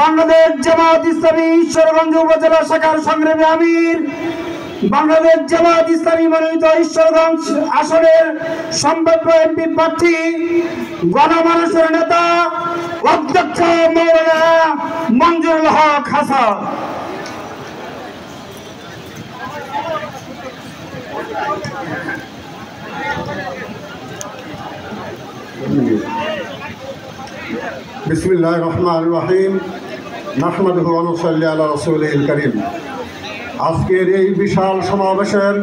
বাংলাদেশ জামাত ইসলামী ঈশ্বরগঞ্জ উপজেলা শাখার সংগ্রামী আমির, বাংলাদেশ জামাত ইসলামী মনোনীত ঈশ্বরগঞ্জ আসনের সম্ভাব্য এমপি প্রার্থী, গণমানুষের নেতা অধ্যক্ষ মৌলানা মঞ্জুরুল হক হাসান। বিসমিল্লাহির রহমানির রহিম। নাহমাদুহু ওয়া নুসাল্লি আলা রাসূলিল কারীম। আজকের এই বিশাল সমাবেশের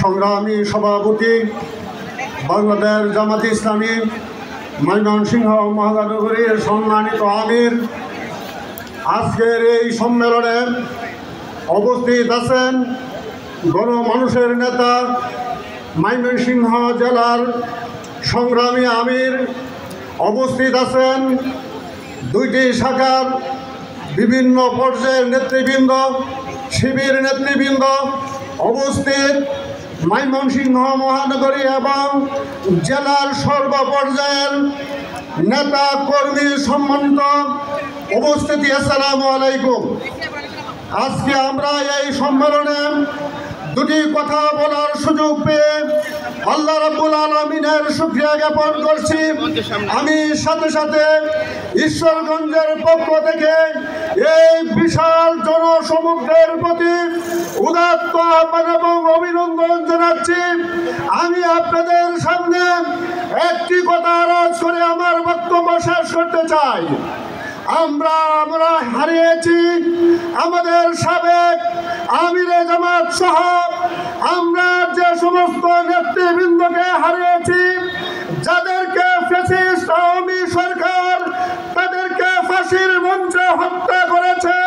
সংগ্রামী সভাপতি বাংলাদেশ জামাত ইসলামী ময়মনসিংহ মহানগরীর সম্মানিত আমির, আজকের এই সম্মেলনে উপস্থিত আছেন গণমানুষের নেতা ময়মনসিংহ জেলার সংগ্রামী আমির, উপস্থিত আছেন দুইটি শাখার বিভিন্ন পর্যায়ের নেতৃবৃন্দ, শিবির নেতৃবৃন্দ, উপস্থিত ময়মনসিংহ মহানগরী এবং জেলার সর্বপর্যায়ের নেতা কর্মী সম্মানিত উপস্থিতি, আসসালামু আলাইকুম। আজকে আমরা এই সম্মেলনে দুটি কথা বলার সুযোগ পেয়ে আল্লাহ রাব্বুল আলামিনের শুকরিয়া জ্ঞাপন করছি। আমি সাথে সাথে ঈশ্বরগঞ্জের পক্ষ থেকে এই বিশাল জনসমুদ্রের প্রতি উদাত্ত আহ্বান এবং অভিনন্দন জানাচ্ছি। আমি আপনাদের সামনে একটি কথা আরজ করে আমার বক্তব্য শেষ করতে চাই। আমরা হারিয়েছি আমাদের সাবেক আমিরে জামাত সহ আমরা যে সমস্ত নেতৃবৃন্দকে হারিয়েছি, যাদেরকে ফ্যাসিস্ট আওয়ামী সরকার তাদেরকে ফাঁসির মঞ্চে হত্যা করেছে,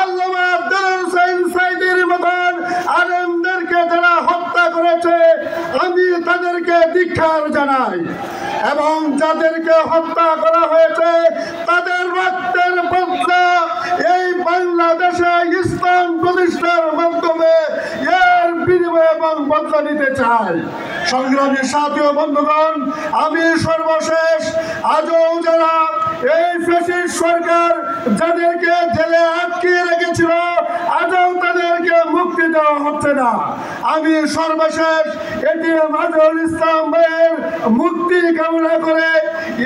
আল্লামা দেলোয়ার হোসেন সাঈদীর মতন আলেমদেরকে যারা হত্যা করেছে, আমি তাদেরকে ধিক্কার জানাই। এবং যাদেরকে হত্যা করা হয়েছে তাদের রক্তের বদলা এই বাংলাদেশে ইসলাম প্রতিষ্ঠার মাধ্যমে এর বিনিময়ে এবং বদলা নিতে চাই। সংগ্রামী সাথী ও বন্ধুগণ, আমি সর্বশেষ আজও যারা এই ফ্যাসিস্ট সরকার যাদেরকে জেলে আটকে রেখেছিল, আজও তাদেরকে মুক্তি দেওয়া হচ্ছে না। আমি সর্বশেষ এটিএম আজিজুল ইসলাম ভাইয়ের মুক্তি কামনা করে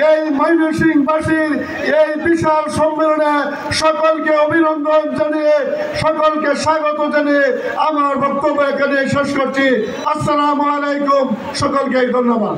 এই ময়মনসিংহবাসীর এই বিশাল সম্মেলনে সকলকে অভিনন্দন জানিয়ে, সকলকে স্বাগত জানিয়ে আমার বক্তব্য এখানে শেষ করছি। আসসালামু আলাইকুম, সকলকে ধন্যবাদ।